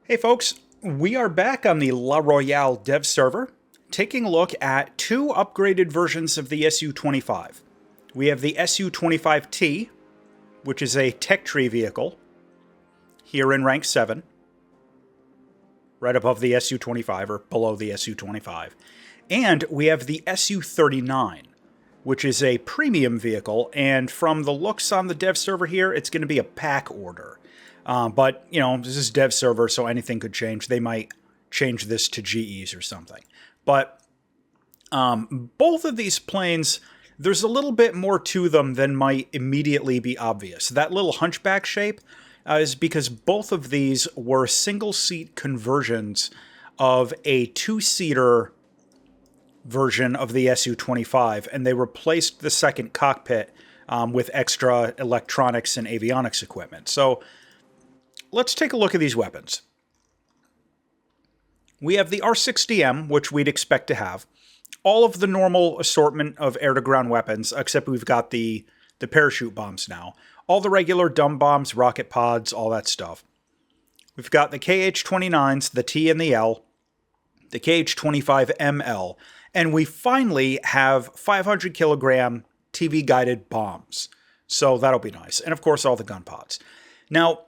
Hey folks, we are back on the Royale dev server, taking a look at two upgraded versions of the Su-25. We have the Su-25T, which is a tech tree vehicle, here in rank 7, right above the Su-25, or below the Su-25. And we have the Su-39, which is a premium vehicle, and from the looks on the dev server here, it's going to be a pack order. But, you know, this is dev server, so anything could change. They might change this to GEs or something. But both of these planes, there's a little bit more to them than might immediately be obvious. That little hunchback shape is because both of these were single-seat conversions of a two-seater version of the Su-25, and they replaced the second cockpit with extra electronics and avionics equipment. So let's take a look at these weapons. We have the R60M, which we'd expect to have. All of the normal assortment of air-to-ground weapons, except we've got the parachute bombs now. All the regular dumb bombs, rocket pods, all that stuff. We've got the KH-29s, the T and the L, the KH-25ML, and we finally have 500 kilogram TV-guided bombs. So that'll be nice. And of course, all the gun pods. Now,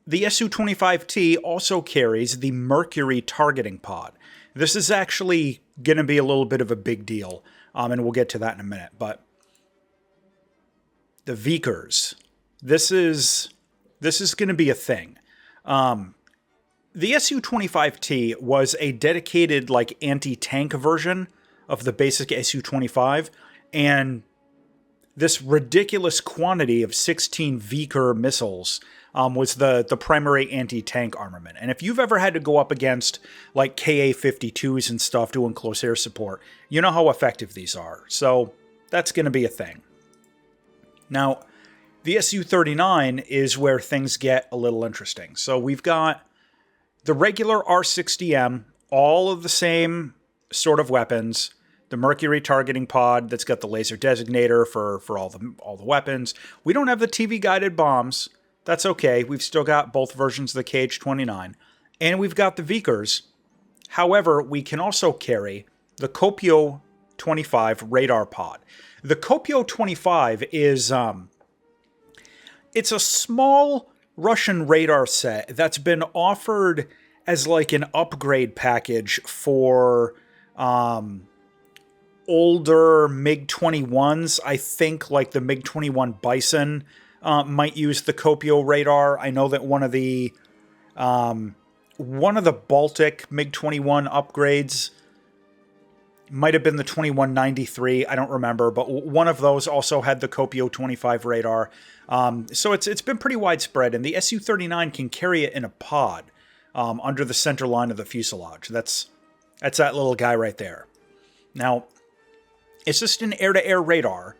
the Su-25T also carries the Mercury targeting pod. This is actually going to be a little bit of a big deal, and we'll get to that in a minute. But the Vickers, this is going to be a thing. The Su-25T was a dedicated like anti-tank version of the basic Su-25, and this ridiculous quantity of 16 Vicker missiles was the primary anti-tank armament. And if you've ever had to go up against like Ka-52s and stuff doing close air support, you know how effective these are. So that's going to be a thing. Now, the Su-39 is where things get a little interesting. So we've got the regular R60M, all of the same sort of weapons. The Mercury targeting pod that's got the laser designator for all the weapons. We don't have the TV-guided bombs. That's okay. We've still got both versions of the KH-29. And we've got the Vickers. However, we can also carry the Kopio-25 radar pod. The Kopio-25 is it's a small Russian radar set that's been offered as like an upgrade package for older MiG-21s. I think like the MiG-21 Bison might use the Kopio radar. I know that one of the Baltic MiG-21 upgrades might have been the 2193. I don't remember, but one of those also had the Kopio-25 radar. So it's been pretty widespread, and the Su-39 can carry it in a pod under the center line of the fuselage. That's that little guy right there. Now, it's just an air-to-air radar,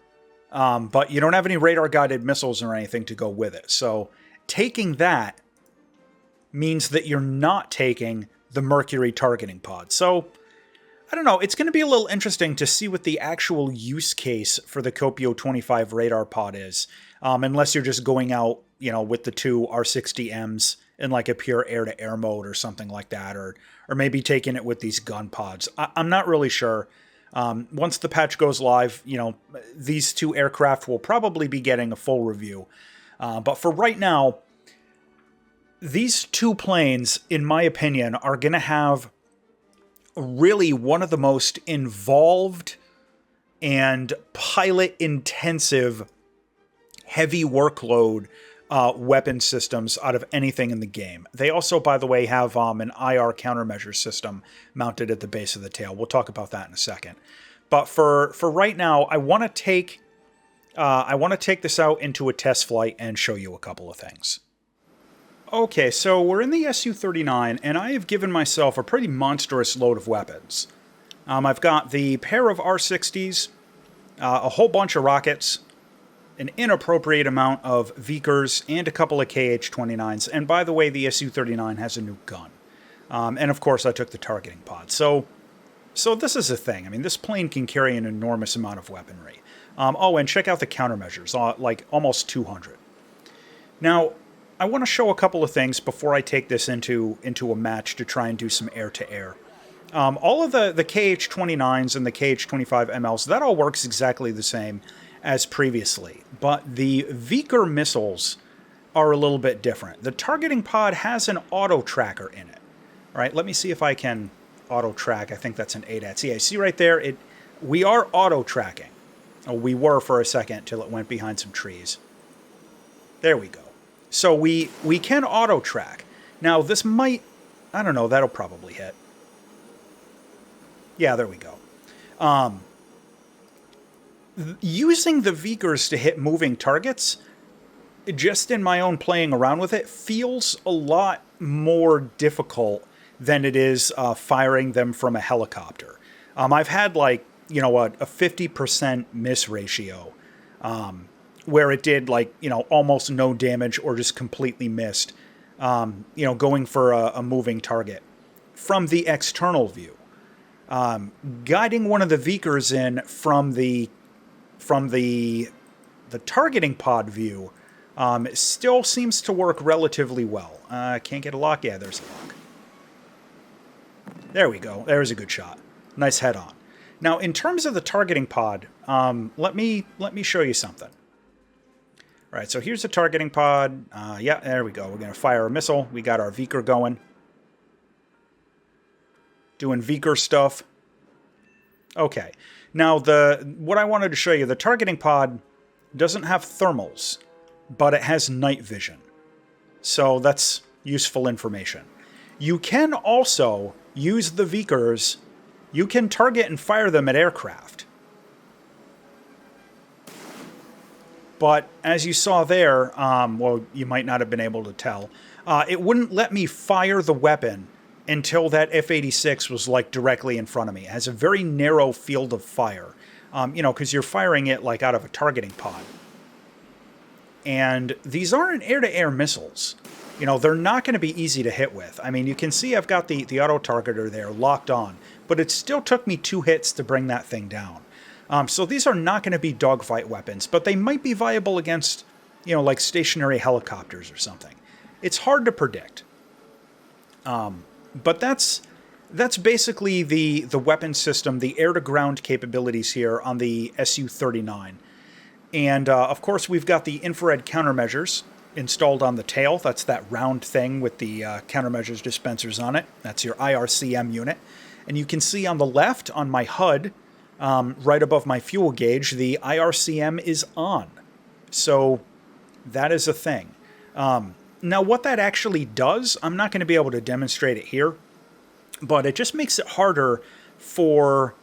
but you don't have any radar-guided missiles or anything to go with it. So taking that means that you're not taking the Mercury targeting pod. So, I don't know, it's going to be a little interesting to see what the actual use case for the Kopio-25 radar pod is, unless you're just going out, you know, with the two R60Ms in like a pure air-to-air mode or something like that, or maybe taking it with these gun pods. I'm not really sure. Once the patch goes live, you know, these two aircraft will probably be getting a full review. But for right now, these two planes, in my opinion, are going to have really one of the most involved and pilot-intensive heavy workload weapon systems out of anything in the game. They also, by the way, have an IR countermeasures system mounted at the base of the tail. We'll talk about that in a second. But for right now, I want to take this out into a test flight and show you a couple of things. Okay, so we're in the Su-39, and I have given myself a pretty monstrous load of weapons. I've got the pair of R60s, a whole bunch of rockets, an inappropriate amount of Vickers, and a couple of KH-29s. And by the way, the Su-39 has a new gun. And of course, I took the targeting pod. So this is a thing. I mean, this plane can carry an enormous amount of weaponry. Oh, and check out the countermeasures, like almost 200. Now, I want to show a couple of things before I take this into a match to try and do some air-to-air. All of the KH-29s and the KH-25MLs, that all works exactly the same as previously. But the Vickers missiles are a little bit different. The targeting pod has an auto tracker in it. All right, let me see if I can auto track. I think that's an ADATS. Yeah, see right there, we are auto tracking. Oh, we were for a second till it went behind some trees. There we go. So we can auto track. Now this might, I don't know, that'll probably hit. Yeah, there we go. Using the Vickers to hit moving targets, just in my own playing around with it, feels a lot more difficult than it is firing them from a helicopter. I've had like, you know, a 50% miss ratio where it did like, you know, almost no damage or just completely missed, you know, going for a moving target. From the external view, guiding one of the Vickers in from the targeting pod view still seems to work relatively well. Can't get a lock? Yeah, there's a lock. There we go. There's a good shot. Nice head on. Now, in terms of the targeting pod, let me show you something. All right, so here's the targeting pod. Yeah, there we go. We're going to fire a missile. We got our Vickers going. Doing Vickers stuff. Okay. Now, what I wanted to show you, the targeting pod doesn't have thermals, but it has night vision. So that's useful information. You can also use the Vickers. You can target and fire them at aircraft. But as you saw there, well, you might not have been able to tell, it wouldn't let me fire the weapon until that F-86 was like directly in front of me. It has a very narrow field of fire, you know, because you're firing it like out of a targeting pod. And these aren't air-to-air missiles. You know, they're not going to be easy to hit with. I mean, you can see I've got the auto-targeter there locked on, but it still took me 2 hits to bring that thing down. So these are not going to be dogfight weapons, but they might be viable against, you know, like stationary helicopters or something. It's hard to predict. But that's basically the weapon system, the air-to-ground capabilities here on the Su-39. And, of course, we've got the infrared countermeasures installed on the tail. That's that round thing with the countermeasures dispensers on it. That's your IRCM unit. And you can see on the left, on my HUD, right above my fuel gauge, the IRCM is on. So that is a thing. Now, what that actually does, I'm not going to be able to demonstrate it here, but it just makes it harder for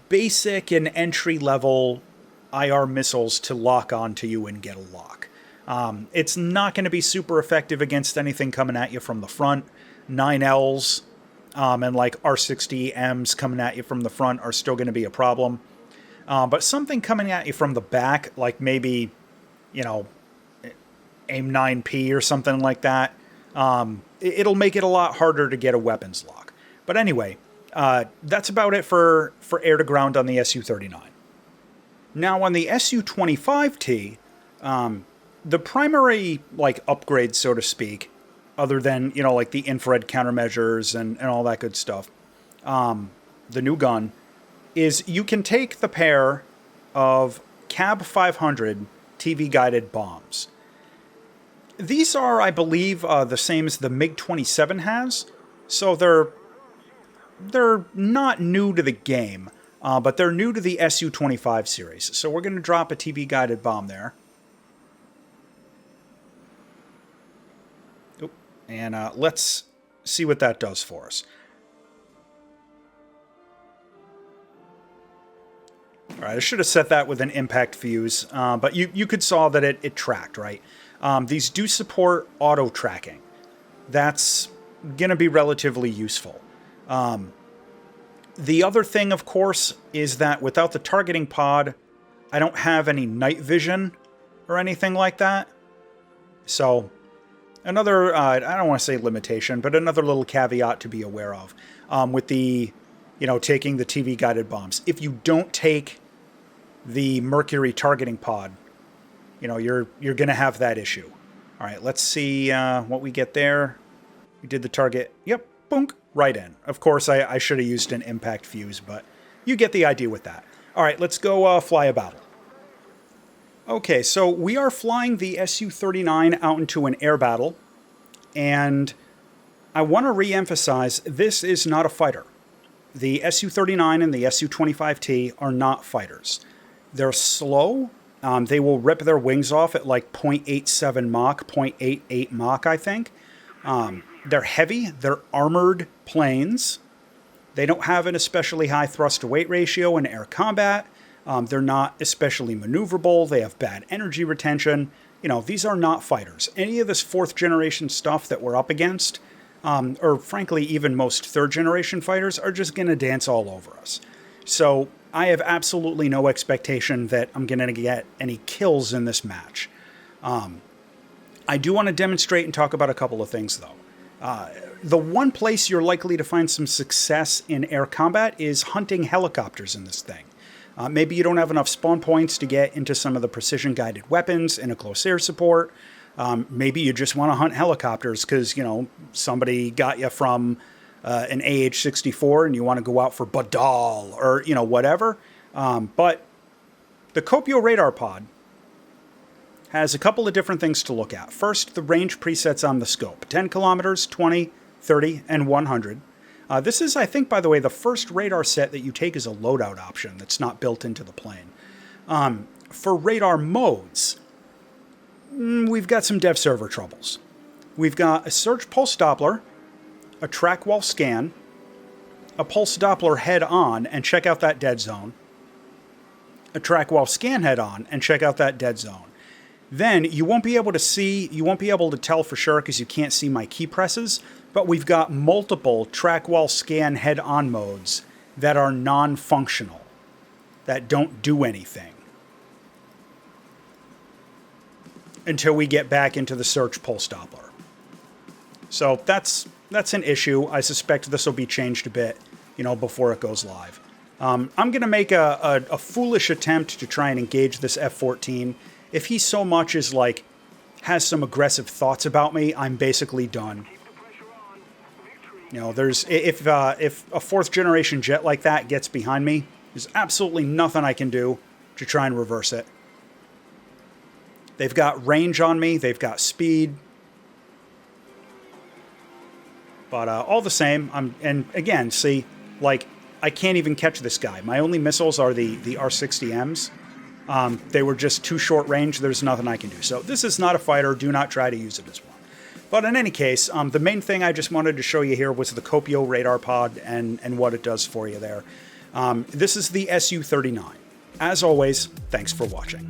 basic and entry-level IR missiles to lock onto you and get a lock. It's not going to be super effective against anything coming at you from the front. 9Ls and like R60Ms coming at you from the front are still going to be a problem. But something coming at you from the back, like maybe, you know, AIM-9P or something like that, it'll make it a lot harder to get a weapons lock. But anyway, that's about it for air-to-ground on the Su-39. Now, on the Su-25T, the primary, like, upgrade, so to speak, other than, you know, like the infrared countermeasures and all that good stuff, the new gun, is you can take the pair of CAB 500 TV-guided bombs. These are, I believe, the same as the MiG-27 has, so they're not new to the game, but they're new to the Su-25 series. So we're going to drop a TV-guided bomb there. Oop. And let's see what that does for us. All right, I should have set that with an impact fuse, but you could saw that it tracked, right? These do support auto tracking. That's going to be relatively useful. The other thing, of course, is that without the targeting pod, I don't have any night vision or anything like that. So another, I don't want to say limitation, but another little caveat to be aware of with the, you know, taking the TV guided bombs. If you don't take the Mercury targeting pod, you know, you're going to have that issue. All right, let's see what we get there. We did the target. Yep, boonk, right in. Of course, I should have used an impact fuse, but you get the idea with that. All right, let's go fly a battle. Okay, so we are flying the Su-39 out into an air battle, and I want to re-emphasize, this is not a fighter. The Su-39 and the Su-25T are not fighters. They're slow. They will rip their wings off at like 0.87 Mach, 0.88 Mach, I think. They're heavy. They're armored planes. They don't have an especially high thrust-to-weight ratio in air combat. They're not especially maneuverable. They have bad energy retention. You know, these are not fighters. Any of this fourth-generation stuff that we're up against, or frankly, even most third-generation fighters, are just going to dance all over us. So I have absolutely no expectation that I'm going to get any kills in this match. I do want to demonstrate and talk about a couple of things, though. The one place you're likely to find some success in air combat is hunting helicopters in this thing. Maybe you don't have enough spawn points to get into some of the precision-guided weapons in a close air support. Maybe you just want to hunt helicopters because, you know, somebody got you from an AH-64 and you want to go out for Badal or, you know, whatever. But the Kopio radar pod has a couple of different things to look at. First, the range presets on the scope. 10 kilometers, 20, 30, and 100. This is, I think, by the way, the first radar set that you take as a loadout option that's not built into the plane. For radar modes, we've got some dev server troubles. We've got a search pulse Doppler, a track wall scan, a pulse Doppler head on and check out that dead zone, a track wall scan head on and check out that dead zone. Then you won't be able to tell for sure because you can't see my key presses, but we've got multiple track wall scan head on modes that are non-functional, that don't do anything until we get back into the search pulse Doppler. So that's an issue. I suspect this will be changed a bit, you know, before it goes live. I'm going to make a foolish attempt to try and engage this F-14. If he so much as, like, has some aggressive thoughts about me, I'm basically done. You know, if a fourth-generation jet like that gets behind me, there's absolutely nothing I can do to try and reverse it. They've got range on me. They've got speed. But all the same, and again, see, like, I can't even catch this guy. My only missiles are the R-60Ms. They were just too short range. There's nothing I can do. So this is not a fighter. Do not try to use it as one. But in any case, the main thing I just wanted to show you here was the Kopio radar pod and what it does for you there. This is the Su-39. As always, thanks for watching.